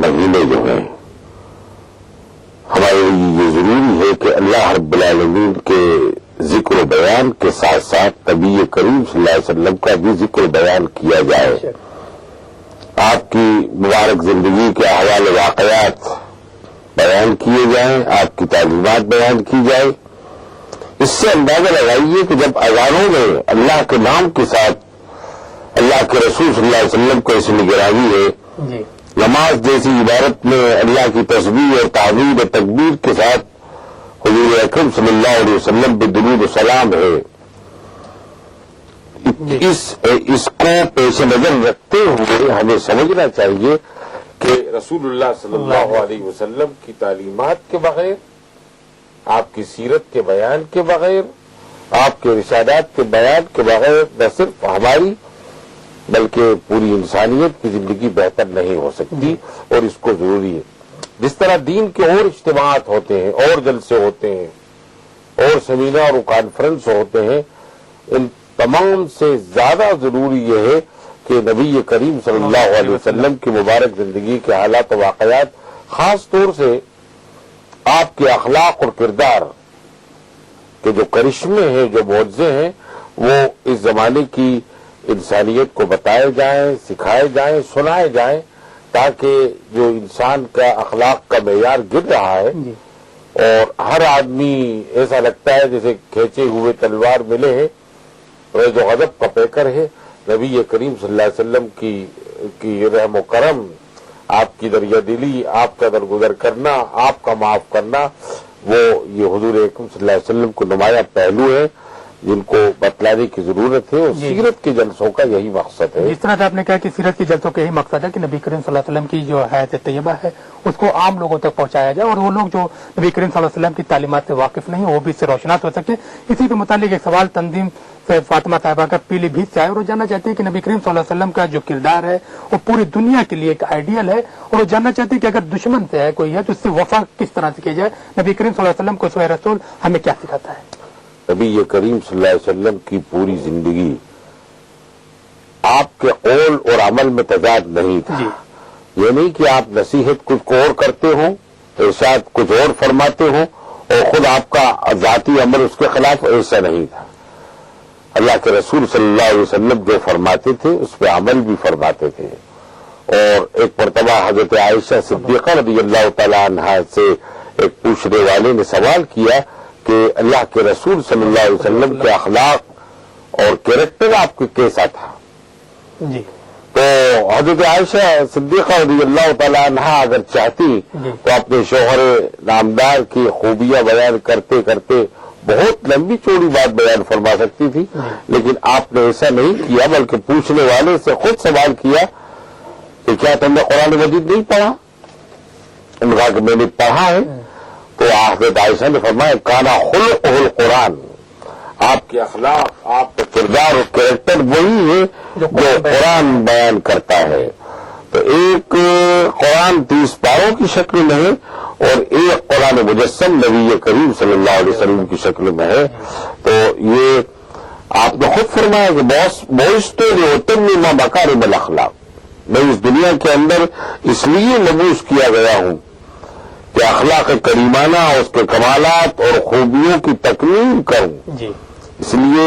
مہینے جو ہیں ہمارے لیے یہ ضروری ہے کہ اللہ رب العالمین کے ذکر و بیان کے ساتھ ساتھ نبی کریم صلی اللہ علیہ وسلم کا بھی ذکر و بیان کیا جائے، آپ کی مبارک زندگی کے احوال واقعات بیان کیے جائیں، آپ کی تعلیمات بیان کی جائے۔ اس سے اندازہ لگائیے کہ جب اذانوں میں اللہ کے نام کے ساتھ اللہ کے رسول صلی اللہ علیہ وسلم کو اس نگرانی ہے، نماز جیسی عبادت میں اللہ کی تسبیح اور تعظیم و تکبیر کے ساتھ حضور اکرم صلی اللہ علیہ وسلم پہ درود و سلام ہے، اس کو پیش نظر رکھتے ہوئے ہمیں سمجھنا چاہیے کہ رسول اللہ صلی اللہ علیہ وسلم کی تعلیمات کے بغیر، آپ کی سیرت کے بیان کے بغیر، آپ کے ارشادات کے بیان کے بغیر نہ صرف ہماری بلکہ پوری انسانیت کی زندگی بہتر نہیں ہو سکتی، اور اس کو ضروری ہے۔ جس طرح دین کے اور اجتماعات ہوتے ہیں، اور جلسے ہوتے ہیں، اور سیمینار اور کانفرنس ہوتے ہیں، ان تمام سے زیادہ ضروری یہ ہے کہ نبی کریم صلی اللہ علیہ وسلم کی مبارک زندگی کے حالات و واقعات، خاص طور سے آپ کے اخلاق اور کردار کے جو کرشمے ہیں، جو معجزے ہیں، وہ اس زمانے کی انسانیت کو بتائے جائیں، سکھائے جائیں، سنائے جائیں، تاکہ جو انسان کا اخلاق کا معیار گر رہا ہے اور ہر آدمی ایسا لگتا ہے جیسے کھینچے ہوئے تلوار ملے ہیں، اور جو غضب کا پیکر ہے، نبی کریم صلی اللہ علیہ وسلم کی رحم و کرم، آپ کی دریا دلی، آپ کا درگزر کرنا، آپ کا معاف کرنا، وہ یہ حضور اکرم صلی اللہ علیہ وسلم کو نمایاں پہلو ہے جن کو بتلانے کی ضرورت ہے، اور سیرت کے جلسوں کا یہی مقصد ہے۔ جس طرح سے آپ نے کہا کہ سیرت کے جلسوں کا یہی مقصد ہے کہ نبی کریم صلی اللہ علیہ وسلم کی جو حیات طیبہ ہے اس کو عام لوگوں تک پہنچایا جائے، اور وہ لوگ جو نبی کریم صلی اللہ علیہ وسلم کی تعلیمات سے واقف نہیں وہ بھی اس سے روشنات ہو سکے۔ اسی کے متعلق ایک سوال تنظیم سے فاطمہ طیبہ کا پیلی بھیت سے آئے، اور وہ جاننا چاہتے ہیں کہ نبی کریم صلی اللہ علیہ وسلم کا جو کردار ہے وہ پوری دنیا کے لیے ایک آئیڈیل ہے، اور وہ جاننا چاہتے ہیں کہ اگر دشمن سے ہے کوئی ہے تو اس سے وفا کس طرح سے کی جائے۔ نبی کریم صلی اللہ علیہ وسلم کو سوئے رسول ہمیں کیا سکھاتا ہے؟ نبی کریم صلی اللہ علیہ وسلم کی پوری زندگی آپ کے قول اور عمل میں تضاد نہیں تھا۔ یہ نہیں کہ آپ نصیحت کچھ کو اور کرتے ہوں، ارشاد کچھ اور فرماتے ہوں، اور خود آپ کا ذاتی عمل اس کے خلاف، ایسا نہیں تھا۔ اللہ کے رسول صلی اللہ علیہ وسلم جو فرماتے تھے اس پہ عمل بھی فرماتے تھے۔ اور ایک مرتبہ حضرت عائشہ صدیقہ رضی اللہ تعالی عنہا سے ایک پوچھنے والے نے سوال کیا کہ اللہ کے رسول صلی اللہ علیہ وسلم کے اخلاق اور کیریکٹر آپ کے کیسا تھا؟ تو حضرت عائشہ صدیقہ رضی اللہ تعالی عنہا اگر چاہتی تو اپنے شوہر نامدار کی خوبیاں بیان کرتے کرتے بہت لمبی چوڑی بات بیان فرما سکتی تھی، لیکن آپ نے ایسا نہیں کیا، بلکہ پوچھنے والے سے خود سوال کیا کہ کیا تم نے قرآن مجید نہیں پڑھا؟ انہوں نے کہا کہ میں نے پڑھا ہے۔ تو حضرت عائشہ نے فرمایا کانا خلقہ القرآن، آپ کے اخلاق، آپ کا کردار اور کیریکٹر وہی ہے جو قرآن بیان کرتا ہے۔ تو ایک قرآن 30 پاروں کی شکل میں ہے، اور ایک قرآن مجسم نبی کریم صلی اللہ علیہ وسلم کی شکل میں ہے۔ تو یہ آپ نے خود فرمایا کہ بوئستو لأتمم مکارم الاخلاق، میں اس دنیا کے اندر اس لیے مبعوث کیا گیا ہوں کہ اخلاق کریمانہ، اس کے کمالات اور خوبیوں کی تکمیل کروں۔ اس لیے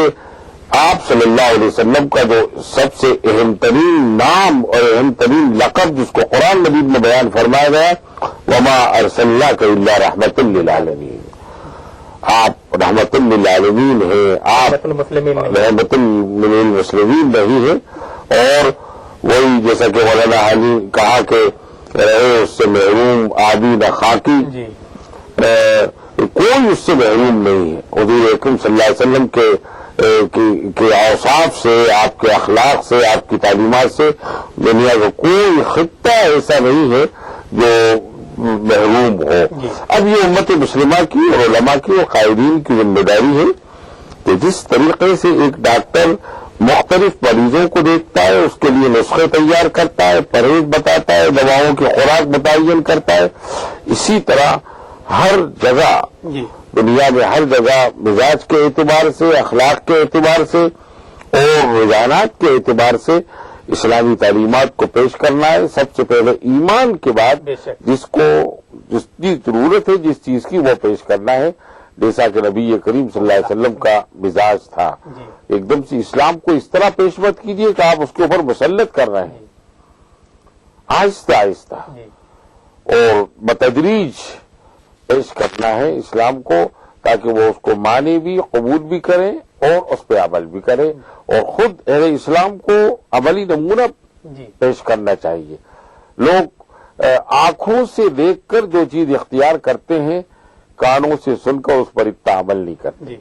آپ صلی اللہ علیہ وسلم کا جو سب سے اہم ترین نام اور اہم ترین لقب جس کو قرآن مجید میں بیان فرمایا گیا، وما ارسلناک الا رحمۃ للعالمین، آپ رحمۃ للعالمین ہیں، آپ رحمۃ للمسلمین نہیں ہیں۔ اور وہی جیسا کہ مولانا علی کہا کہ رہے اس سے محروم آبی نہ خاکی، کوئی اس سے محروم نہیں ہے۔ حضور اکرم صلی اللہ علیہ وسلم کے اوصاف سے، آپ کے اخلاق سے، آپ کی تعلیمات سے دنیا کا کوئی خطہ ایسا نہیں ہے جو محروم ہو۔ اب یہ امت مسلمہ کی اور علماء کی اور قائدین کی ذمہ داری ہے کہ جس طریقے سے ایک ڈاکٹر مختلف مریضوں کو دیکھتا ہے، اس کے لیے نسخے تیار کرتا ہے، پرہیز بتاتا ہے، دواؤں کی خوراک متعین کرتا ہے، اسی طرح ہر جگہ دنیا میں ہر جگہ مزاج کے اعتبار سے، اخلاق کے اعتبار سے اور رجحانات کے اعتبار سے اسلامی تعلیمات کو پیش کرنا ہے. سب سے پہلے ایمان کے بعد بے شک. جس کی ضرورت ہے جس چیز کی وہ پیش کرنا ہے. جیسا کہ نبی کریم صلی اللہ علیہ وسلم کا مزاج تھا. ایک دم سے اسلام کو اس طرح پیش مت کیجیے کہ آپ اس کے اوپر مسلط کر رہے ہیں. آہستہ آہستہ اور بتدریج پیش کرنا ہے اسلام کو، تاکہ وہ اس کو مانے بھی، قبول بھی کرے اور اس پہ عمل بھی کرے. اور خود اہل اسلام کو عملی نمونہ پیش کرنا چاہیے. لوگ آنکھوں سے دیکھ کر جو چیز اختیار کرتے ہیں، کانوں سے سن کر اس پر اتنا عمل نہیں کرتے.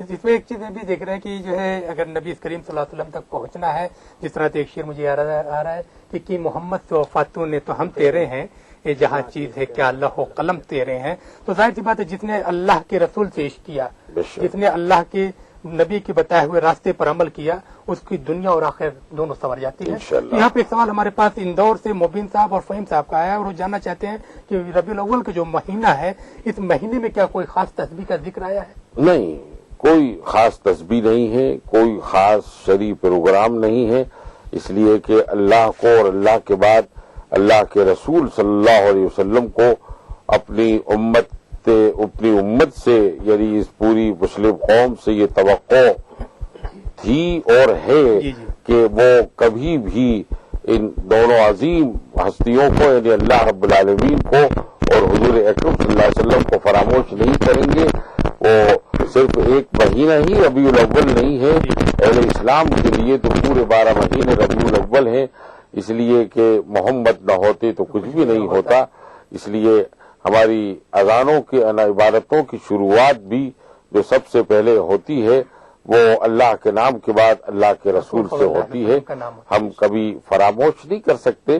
اس میں ایک چیز بھی دیکھ رہے ہیں کہ جو ہے اگر نبی کریم صلی اللہ علیہ وسلم تک پہنچنا ہے، جس طرح سے ایک شعر مجھے آ رہا ہے کہ محمد سے وفاتوں نے تو ہم تیرے ہیں، یہ جہاں چیز ہے کیا اللہ و قلم تیرے ہیں. تو ظاہر سی بات ہے جس نے اللہ کے رسول سے عشق کیا، جس نے اللہ کے نبی کے بتائے ہوئے راستے پر عمل کیا، اس کی دنیا اور آخرت دونوں سنور جاتی ہے. یہاں پہ ایک سوال ہمارے پاس اندور سے مبین صاحب اور فہیم صاحب کا آیا ہے، اور وہ جاننا چاہتے ہیں کہ ربیع الاول کا جو مہینہ ہے، اس مہینے میں کیا کوئی خاص تسبیح کا ذکر آیا ہے؟ نہیں، کوئی خاص تسبیح نہیں ہے، کوئی خاص شرعی پروگرام نہیں ہے. اس لیے کہ اللہ کو اور اللہ کے بعد اللہ کے رسول صلی اللہ علیہ وسلم کو اپنی امت سے، یعنی اس پوری مسلم قوم سے یہ توقع تھی اور ہے کہ وہ کبھی بھی ان دونوں عظیم ہستیوں کو، یعنی اللہ رب العالمین کو اور حضور اکرم صلی اللہ علیہ وسلم کو فراموش نہیں کریں گے. وہ صرف ایک مہینہ ہی ربیع الاول نہیں ہے، اہل اسلام کے لیے تو پورے 12 مہینے ربیع الاول ہیں. اس لیے کہ محمد نہ ہوتے تو کچھ بھی نہیں ہوتا. اس لیے ہماری اذانوں کے عبادتوں کی شروعات بھی جو سب سے پہلے ہوتی ہے وہ اللہ کے نام کے بعد اللہ کے رسول سے ہوتی ہے. ہم کبھی فراموش نہیں کر سکتے.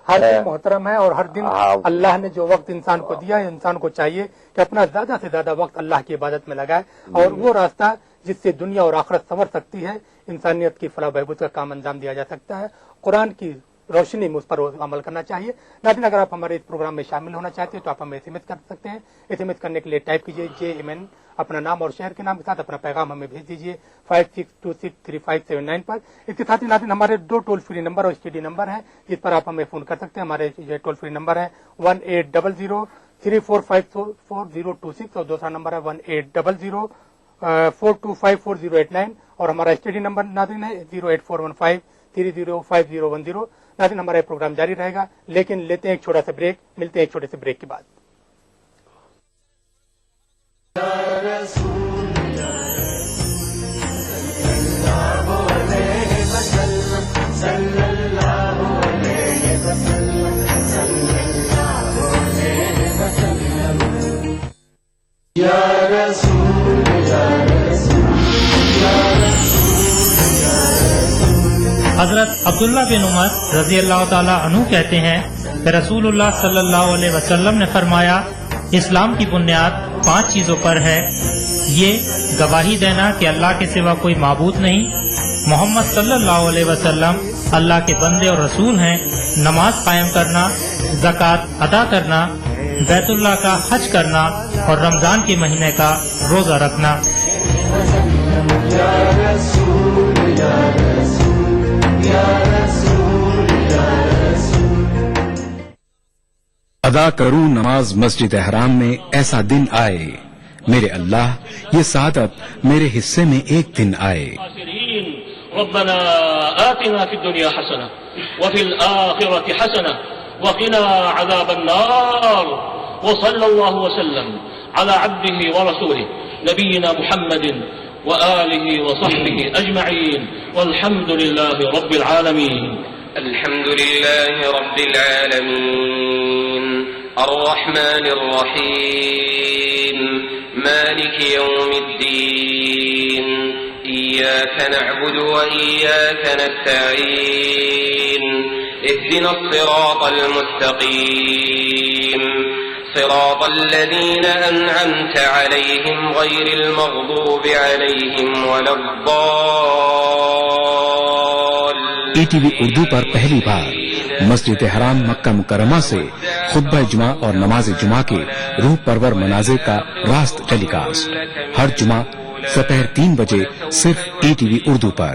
ہر دن محترم ہے، اور ہر دن اللہ نے جو وقت انسان کو دیا ہے، انسان کو چاہیے کہ اپنا زیادہ سے زیادہ وقت اللہ کی عبادت میں لگائے، اور وہ راستہ جس سے دنیا اور آخرت سنور سکتی ہے، انسانیت کی فلاح بہبود کا کام انجام دیا جا سکتا ہے. قرآن کی روشنی میں اس پر عمل کرنا چاہیے. ناظرین، اگر آپ ہمارے اس پروگرام میں شامل ہونا چاہتے ہیں تو آپ ہمیں ایس ایم ایس کر سکتے ہیں. ایس ایم ایس کرنے کے لیے ٹائپ کیجیے JMN، اپنا نام اور شہر کے نام کے ساتھ اپنا پیغام ہمیں بھیج دیجیے 56263579 پر. اس کے ساتھ ہی ناظرین ہمارے 2 ٹول فری نمبر اور STD نمبر ہیں جس پر آپ ہمیں فون کر سکتے ہیں. ہمارے یہ ٹول فری نمبر ہے 180034544026 اور دوسرا نمبر ہے 180042548089 اور ہمارا STD نمبر ناظرین ہے 08415305010. ناظرین ہمارا پروگرام جاری رہے گا، لیکن لیتے ہیں ایک چھوٹا سا بریک. ملتے ہیں ایک چھوٹے سے بریک کے بعد. حضرت عبداللہ بن عمر رضی اللہ تعالیٰ عنہ کہتے ہیں کہ رسول اللہ صلی اللہ علیہ وسلم نے فرمایا، اسلام کی بنیاد 5 چیزوں پر ہے. یہ گواہی دینا کہ اللہ کے سوا کوئی معبود نہیں، محمد صلی اللہ علیہ وسلم اللہ کے بندے اور رسول ہیں، نماز قائم کرنا، زکوٰۃ ادا کرنا، بیت اللہ کا حج کرنا اور رمضان کے مہینے کا روزہ رکھنا. ادا کروں نماز مسجد احرام میں، ایسا دن آئے میرے اللہ یہ سعادت میرے حصے میں ایک دن آئے. ربنا آتنا في الدنيا حسنة وفي الآخرة حسنة وقنا عذاب النار. وصلى الله وسلم على عبده ورسوله نبينا محمد وآله وصحبه أجمعين والحمد لله رب العالمين. الحمد لله رب العالمين الرحمن الرحيم مالك يوم الدين إياك نعبد وإياك نستعين اهدنا الصراط المستقيم صراط الذين أنعمت عليهم غير المغضوب عليهم ولا الضالين. ETV اردو پر پہلی بار مسجد حرام مکہ مکرمہ سے خطبہ جمعہ اور نماز جمعہ کے روح پرور مناظر کا راست ٹیلی کاسٹ ہر جمعہ دوپہر 3 بجے صرف ETV اردو پر.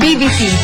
BBC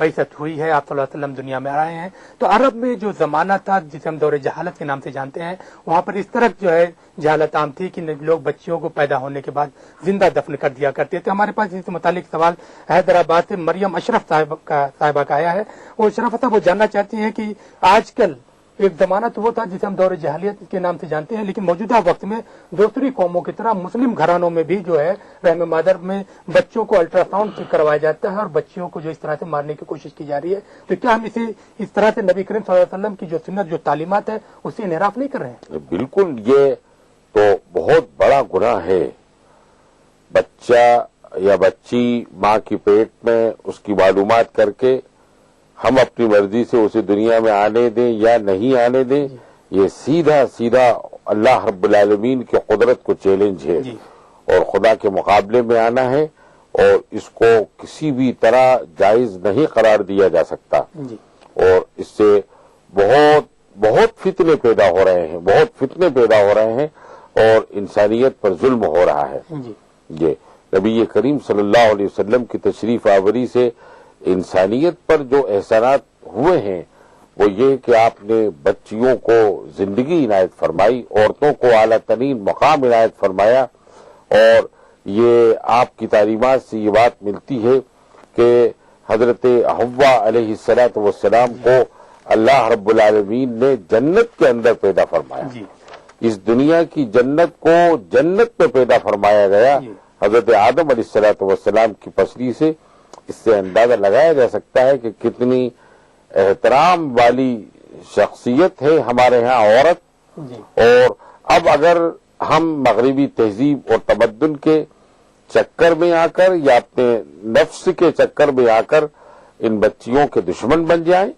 بعثت ہوئی ہے، آپ صلی اللہ علیہ وسلم دنیا میں آئے ہیں، تو عرب میں جو زمانہ تھا جسے ہم دور جہالت کے نام سے جانتے ہیں، وہاں پر اس طرح جو ہے جہالت عام تھی کہ لوگ بچیوں کو پیدا ہونے کے بعد زندہ دفن کر دیا کرتے تھے۔ ہمارے پاس اس سے متعلق سوال حیدرآباد سے مریم اشرف صاحبہ کا آیا ہے۔ وہ اشرف صاحب وہ جاننا چاہتی ہیں کہ آج کل ایک زمانہ تو وہ تھا جسے ہم دور جہالیت کے نام سے جانتے ہیں، لیکن موجودہ وقت میں دوسری قوموں کی طرح مسلم گھرانوں میں بھی جو ہے رحم مادر میں بچوں کو الٹرا ساؤنڈ کروایا جاتا ہے اور بچیوں کو جو اس طرح سے مارنے کی کوشش کی جا رہی ہے، تو کیا ہم اسے اس طرح سے نبی کریم صلی اللہ علیہ وسلم کی جو سنت جو تعلیمات ہے اس سے انحراف نہیں کر رہے ہیں؟ بالکل، یہ تو بہت بڑا گناہ ہے۔ بچہ یا بچی ماں کی پیٹ میں اس کی معلومات کر کے ہم اپنی مرضی سے اسے دنیا میں آنے دیں یا نہیں آنے دیں، یہ سیدھا اللہ رب العالمین کی قدرت کو چیلنج ہے اور خدا کے مقابلے میں آنا ہے، اور اس کو کسی بھی طرح جائز نہیں قرار دیا جا سکتا۔ اور اس سے بہت فتنے پیدا ہو رہے ہیں اور انسانیت پر ظلم ہو رہا ہے۔ یہ نبی کریم صلی اللہ علیہ وسلم کی تشریف آوری سے انسانیت پر جو احسانات ہوئے ہیں وہ یہ کہ آپ نے بچیوں کو زندگی عنایت فرمائی، عورتوں کو اعلیٰ ترین مقام عنایت فرمایا، اور یہ آپ کی تعلیمات سے یہ بات ملتی ہے کہ حضرت حوا علیہ السلام کو اللہ رب العالمین نے جنت کے اندر پیدا فرمایا۔ اس دنیا کی جنت کو جنت میں پیدا فرمایا گیا حضرت آدم علیہ السلام کی پسلی سے۔ اس سے اندازہ لگایا جا سکتا ہے کہ کتنی احترام والی شخصیت ہے ہمارے ہاں عورت۔ اور اب اگر ہم مغربی تہذیب اور تمدن کے چکر میں آ کر یا اپنے نفس کے چکر میں آ کر ان بچیوں کے دشمن بن جائیں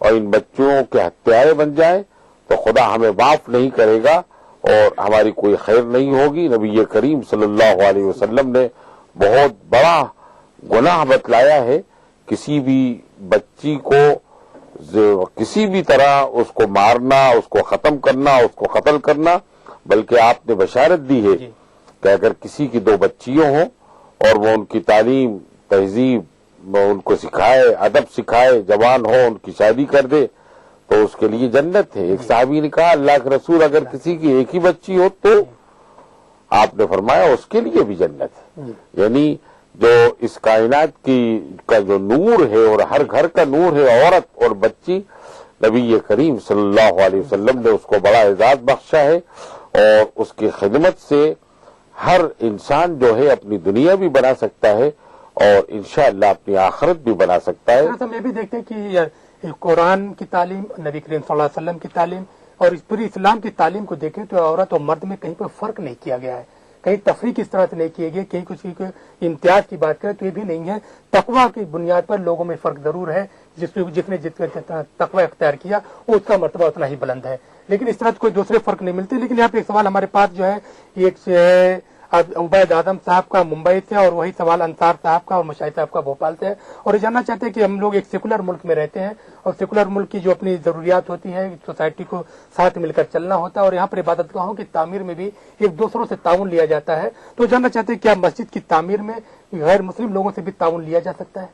اور ان بچوں کے ہتھیارے بن جائیں تو خدا ہمیں معاف نہیں کرے گا اور ہماری کوئی خیر نہیں ہوگی۔ نبی کریم صلی اللہ علیہ وسلم نے بہت بڑا گناہ بتلایا ہے۔ کسی بھی بچی کو کسی بھی طرح اس کو مارنا، اس کو ختم کرنا، اس کو قتل کرنا، بلکہ آپ نے بشارت دی ہے کہ اگر کسی کی 2 بچیاں ہوں اور وہ ان کی تعلیم تہذیب ان کو سکھائے، ادب سکھائے، جوان ہو، ان کی شادی کر دے تو اس کے لیے جنت ہے۔ ایک صحابی نے کہا اللہ کے رسول اگر کسی کی ایک ہی بچی ہو تو آپ نے فرمایا اس کے لیے بھی جنت ہے۔ یعنی جو اس کائنات کا جو نور ہے اور ہر گھر کا نور ہے عورت اور بچی، نبی کریم صلی اللہ علیہ وسلم نے اس کو بڑا اعزاز بخشا ہے، اور اس کی خدمت سے ہر انسان جو ہے اپنی دنیا بھی بنا سکتا ہے اور انشاءاللہ اپنی آخرت بھی بنا سکتا ہے۔ ہم یہ بھی دیکھتے ہیں کہ قرآن کی تعلیم، نبی کریم صلی اللہ علیہ وسلم کی تعلیم اور اس پوری اسلام کی تعلیم کو دیکھیں تو عورت اور مرد میں کہیں پر فرق نہیں کیا گیا ہے، کہیں تفریق اس طرح سے نہیں کیے گئے، کہیں کسی کو امتیاز کی بات کریں تو یہ بھی نہیں ہے۔ تقوی کی بنیاد پر لوگوں میں فرق ضرور ہے، جس نے تقوی اختیار کیا اس کا مرتبہ اتنا ہی بلند ہے، لیکن اس طرح کوئی دوسرے فرق نہیں ملتے۔ لیکن یہاں پہ ایک سوال ہمارے پاس جو ہے ایک عبید اعظم صاحب کا ممبئی سے، اور وہی سوال انصار صاحب کا اور مشاہد صاحب کا بھوپال سے ہے، اور یہ جاننا چاہتے ہیں کہ ہم لوگ ایک سیکولر ملک میں رہتے ہیں اور سیکولر ملک کی جو اپنی ضروریات ہوتی ہیں سوسائٹی کو ساتھ مل کر چلنا ہوتا ہے، اور یہاں پر عبادت گاہوں کی تعمیر میں بھی ایک دوسروں سے تعاون لیا جاتا ہے، تو جاننا چاہتے ہیں کیا مسجد کی تعمیر میں غیر مسلم لوگوں سے بھی تعاون لیا جا سکتا ہے؟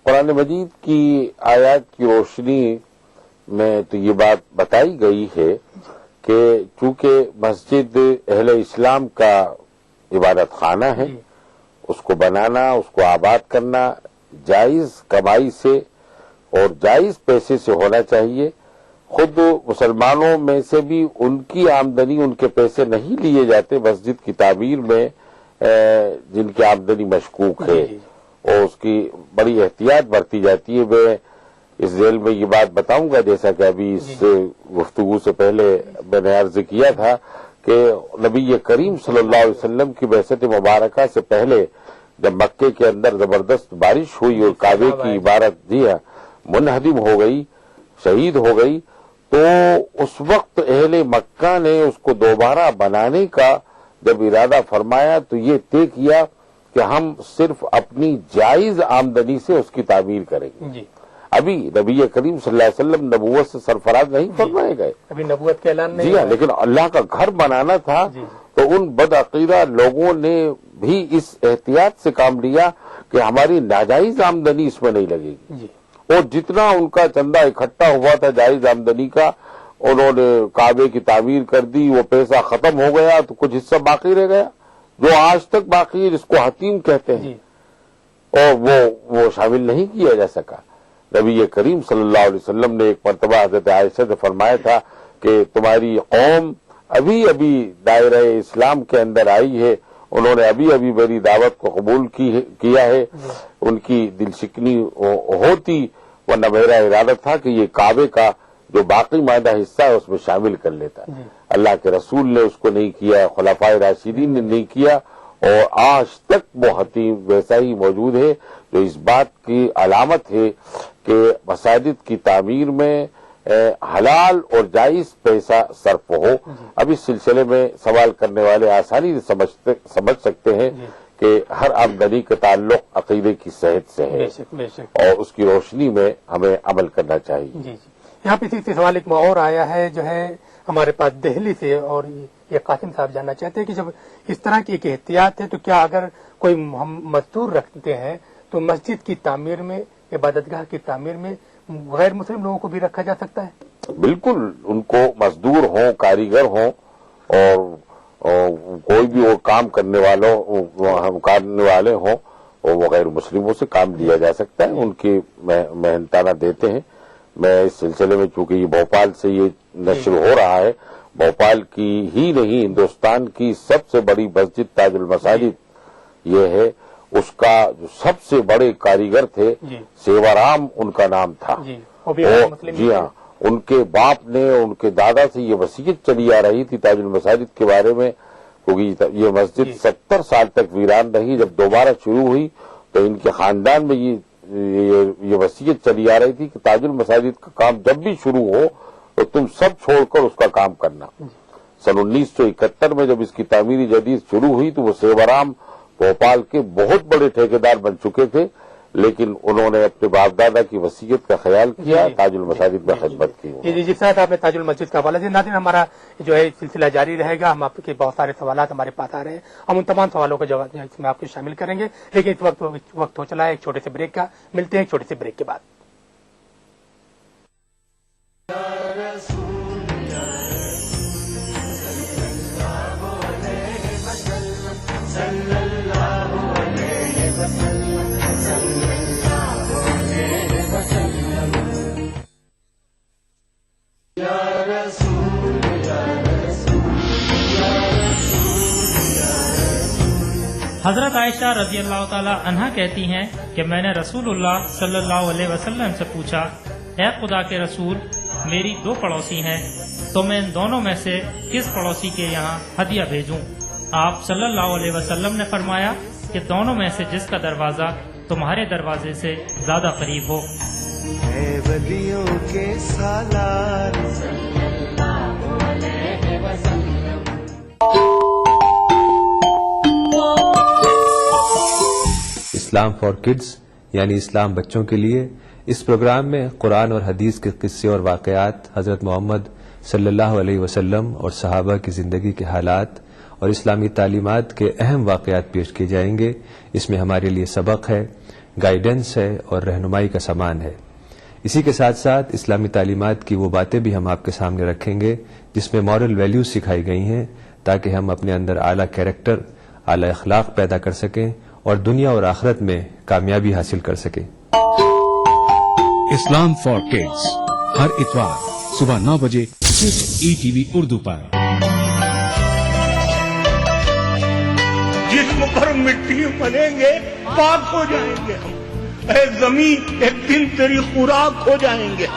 قرآن مجید کی آیات کی روشنی میں تو یہ بات بتائی گئی ہے کہ چونکہ مسجد اہل اسلام کا عبادت خانہ ہے، اس کو بنانا، اس کو آباد کرنا جائز کمائی سے اور جائز پیسے سے ہونا چاہیے۔ خود مسلمانوں میں سے بھی ان کی آمدنی، ان کے پیسے نہیں لیے جاتے مسجد کی تعمیر میں، جن کی آمدنی مشکوک ہے اور اس کی بڑی احتیاط برتی جاتی ہے۔ میں اس ذیل میں یہ بات بتاؤں گا، جیسا کہ ابھی اس گفتگو سے پہلے میں نے عرض کیا تھا کہ نبی کریم صلی اللہ علیہ وسلم کی بعثت مبارکہ سے پہلے جب مکے کے اندر زبردست بارش ہوئی اور کعبے کی عمارت منہدم ہو گئی، شہید ہو گئی، تو اس وقت اہل مکہ نے اس کو دوبارہ بنانے کا جب ارادہ فرمایا تو یہ طے کیا کہ ہم صرف اپنی جائز آمدنی سے اس کی تعمیر کریں گے۔ ابھی نبی کریم صلی اللہ علیہ وسلم نبوت سے سرفراز نہیں فرمائے گئے، ابھی نبوت کا اعلان نہیں، جی ہاں، لیکن اللہ کا گھر بنانا تھا تو ان بدعقیدہ لوگوں نے بھی اس احتیاط سے کام لیا کہ ہماری ناجائز آمدنی اس میں نہیں لگے گی، اور جتنا ان کا چندہ اکٹھا ہوا تھا جائز آمدنی کا، انہوں نے کعبے کی تعمیر کر دی، وہ پیسہ ختم ہو گیا تو کچھ حصہ باقی رہ گیا جو آج تک باقی ہے، جس کو حتیم کہتے ہیں، اور وہ شامل نہیں کیا جا سکا۔ نبی کریم صلی اللہ علیہ وسلم نے ایک مرتبہ حضرت عائشہ سے فرمایا تھا کہ تمہاری قوم ابھی ابھی دائرہ اسلام کے اندر آئی ہے، انہوں نے ابھی ابھی میری دعوت کو قبول کیا ہے، ان کی دل شکنی ہوتی، ورنہ میرا ارادہ تھا کہ یہ کعبے کا جو باقی ماندہ حصہ ہے اس میں شامل کر لیتا۔ اللہ کے رسول نے اس کو نہیں کیا، خلفائے راشدین نے نہیں کیا، اور آج تک وہ حتیم ویسا ہی موجود ہے، جو اس بات کی علامت ہے کہ مساجد کی تعمیر میں حلال اور جائز پیسہ صرف ہو۔ اب اس سلسلے میں سوال کرنے والے آسانی سے سمجھ سکتے ہیں کہ ہر آمدنی کا تعلق عقیدے کی صحت سے ہے، اور اس کی روشنی میں ہمیں عمل کرنا چاہیے۔ یہاں پہ اسی سے سوال ایک اور آیا ہے جو ہے ہمارے پاس دہلی سے، اور یہ قاسم صاحب جاننا چاہتے ہیں کہ جب اس طرح کی ایک احتیاط ہے تو کیا اگر کوئی ہم مزدور رکھتے ہیں تو مسجد کی تعمیر میں، عبادت گاہ کی تعمیر میں غیر مسلم لوگوں کو بھی رکھا جا سکتا ہے؟ بالکل، ان کو مزدور ہوں، کاریگر ہوں، اور کوئی بھی وہ کام کرنے والے ہوں، اور وہ غیر مسلموں سے کام لیا جا سکتا ہے، ان کی محنتانہ دیتے ہیں۔ میں اس سلسلے میں چونکہ یہ بھوپال سے یہ نشر ہو رہا ہے، بھوپال کی ہی نہیں ہندوستان کی سب سے بڑی مسجد تاج المساجد یہ ہے، اس کا جو سب سے بڑے کاریگر تھے سیوارام ان کا نام تھا، جی ہاں، ان کے باپ نے ان کے دادا سے یہ وصیت چلی آ رہی تھی تاج المساجد کے بارے میں، کیونکہ یہ مسجد 70 سال تک ویران رہی، جب دوبارہ شروع ہوئی تو ان کے خاندان میں یہ وصیت چلی آ رہی تھی کہ تاج المساجد کا کام جب بھی شروع ہو تو تم سب چھوڑ کر اس کا کام کرنا۔ سن 1971 میں جب اس کی تعمیری جدید شروع ہوئی تو وہ سیوارام بھوپال کے بہت بڑے ٹھیکیدار بن چکے تھے، لیکن انہوں نے اپنے باپ دادا کی وصیت کا خیال کیا، تاج المساجد میں خدمت کی۔ جس طرح آپ نے تاج المسجد کا حوالہ دیا، ناظرین ہمارا جو ہے سلسلہ جاری رہے گا، ہم آپ کے بہت سارے سوالات ہمارے پاس آ رہے ہیں، ہم ان تمام سوالوں کا جواب اس میں آپ کو شامل کریں گے، لیکن اس وقت ہو چلا ہے ایک چھوٹے سے بریک کا، ملتے ہیں ایک چھوٹے سے بریک کے بعد۔ حضرت عائشہ رضی اللہ تعالی عنہا کہتی ہیں کہ میں نے رسول اللہ صلی اللہ علیہ وسلم سے پوچھا، اے خدا کے رسول، میری 2 پڑوسی ہیں، تو میں ان دونوں میں سے کس پڑوسی کے یہاں ہدیہ بھیجوں؟ آپ صلی اللہ علیہ وسلم نے فرمایا کہ دونوں میں سے جس کا دروازہ تمہارے دروازے سے زیادہ قریب ہو۔ اے ولیوں کے سالار اسلام فار کڈز یعنی اسلام بچوں کے لیے، اس پروگرام میں قرآن اور حدیث کے قصے اور واقعات، حضرت محمد صلی اللہ علیہ وسلم اور صحابہ کی زندگی کے حالات اور اسلامی تعلیمات کے اہم واقعات پیش کیے جائیں گے۔ اس میں ہمارے لیے سبق ہے، گائیڈنس ہے اور رہنمائی کا سامان ہے۔ اسی کے ساتھ ساتھ اسلامی تعلیمات کی وہ باتیں بھی ہم آپ کے سامنے رکھیں گے جس میں مورل ویلیوز سکھائی گئی ہیں، تاکہ ہم اپنے اندر اعلیٰ کیریکٹر، اعلیٰ اخلاق پیدا کر سکیں اور دنیا اور آخرت میں کامیابی حاصل کر سکیں۔ اسلام فار کڈز ہر اتوار صبح 9 بجے صرف ETV اردو پر۔ جسم پر مٹی ملیں گے پاک ہو جائیں گے ہم، اے زمین ایک دن تیری خوراک ہو جائیں گے۔